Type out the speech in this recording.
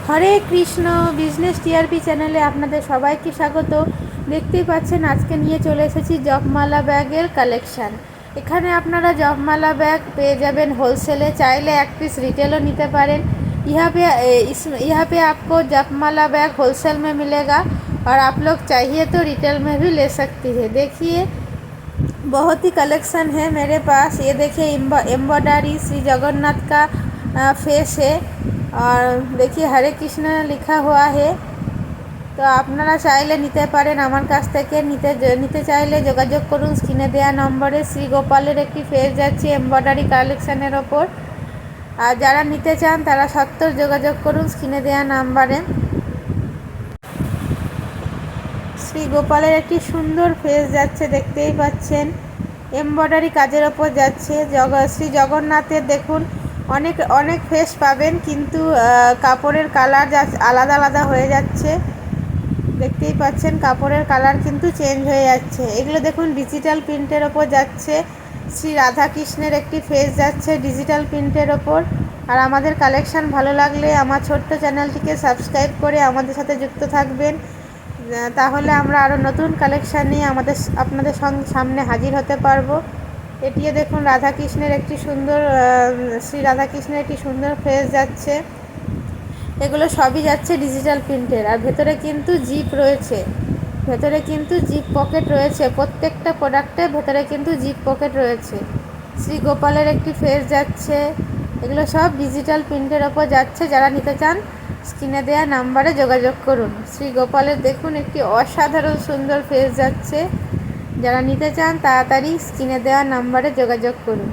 হরে Krishna. Business TRP চ্যানেলে আপনাদের সবাইকে স্বাগত। দেখতেই পাচ্ছেন আজকে নিয়ে চলে এসেছি জপমালা ব্যাগের কালেকশান। এখানে আপনারা জপমালা ব্যাগ পেয়ে যাবেন হোলসেলে, চাইলে এক পিস रिटेलও নিতে পারেন। यहाँ पे आपको जपमाला बैग होलसेल में मिलेगा और आप लोग चाहिए तो रिटेल में भी ले सकती है। देखिए बहुत ही कलेक्शन है मेरे पास। ये देखिए एम्ब्रॉयडरी श्री जगन्नाथ का फेस है और देखिए हरे कृष्ण लिखा हुआ है। তো আপনারা চাইলে নিতে পারেন আমার কাছ থেকে। নিতে চাইলে যোগাযোগ করুন স্ক্রিনে দেওয়া নম্বরে। শ্রী গোপালের একটি ফেস যাচ্ছে এমব্রয়ডারি কালেকশানের ওপর। আর যারা নিতে চান তারা সত্তর যোগাযোগ করুন স্ক্রিনে দেওয়া নাম্বারে। শ্রী গোপালের একটি সুন্দর ফেস যাচ্ছে, দেখতেই পাচ্ছেন এমব্রয়ডারি কাজের ওপর যাচ্ছে। শ্রী জগন্নাথের দেখুন অনেক ফেস পাবেন, কিন্তু কাপড়ের কালার আলাদা আলাদা হয়ে যাচ্ছে। দেখতেই পাচ্ছেন কাপড়ের কালার কিন্তু চেঞ্জ হয়ে যাচ্ছে। এগুলো দেখুন ডিজিটাল প্রিন্টের ওপর যাচ্ছে। শ্রী রাধাকৃষ্ণের একটি ফেস যাচ্ছে ডিজিটাল প্রিন্টের ওপর। আর আমাদের কালেকশান ভালো লাগলে আমার ছোট্ট চ্যানেলটিকে সাবস্ক্রাইব করে আমাদের সাথে যুক্ত থাকবেন, তাহলে আমরা আরও নতুন কালেকশান নিয়ে আপনাদের সামনে হাজির হতে পারবো। এটিও দেখুন রাধাকৃষ্ণের একটি সুন্দর শ্রী রাধাকৃষ্ণের একটি সুন্দর ফেস যাচ্ছে। এগুলো সবই যাচ্ছে ডিজিটাল প্রিন্টের। আর ভেতরে কিন্তু জিপ রয়েছে, ভেতরে কিন্তু জিপ পকেট রয়েছে। প্রত্যেকটা প্রোডাক্টে ভেতরে কিন্তু জিপ পকেট রয়েছে। শ্রী গোপালের একটি ফেস যাচ্ছে। এগুলো সব ডিজিটাল প্রিন্টের ওপর যাচ্ছে। যারা নিতে চান স্ক্রিনে দেওয়া নাম্বারে যোগাযোগ করুন। শ্রী গোপালের দেখুন একটি অসাধারণ সুন্দর ফেস যাচ্ছে। যারা নিতে চান তাড়াতাড়ি স্ক্রিনে দেওয়া নাম্বারে যোগাযোগ করুন।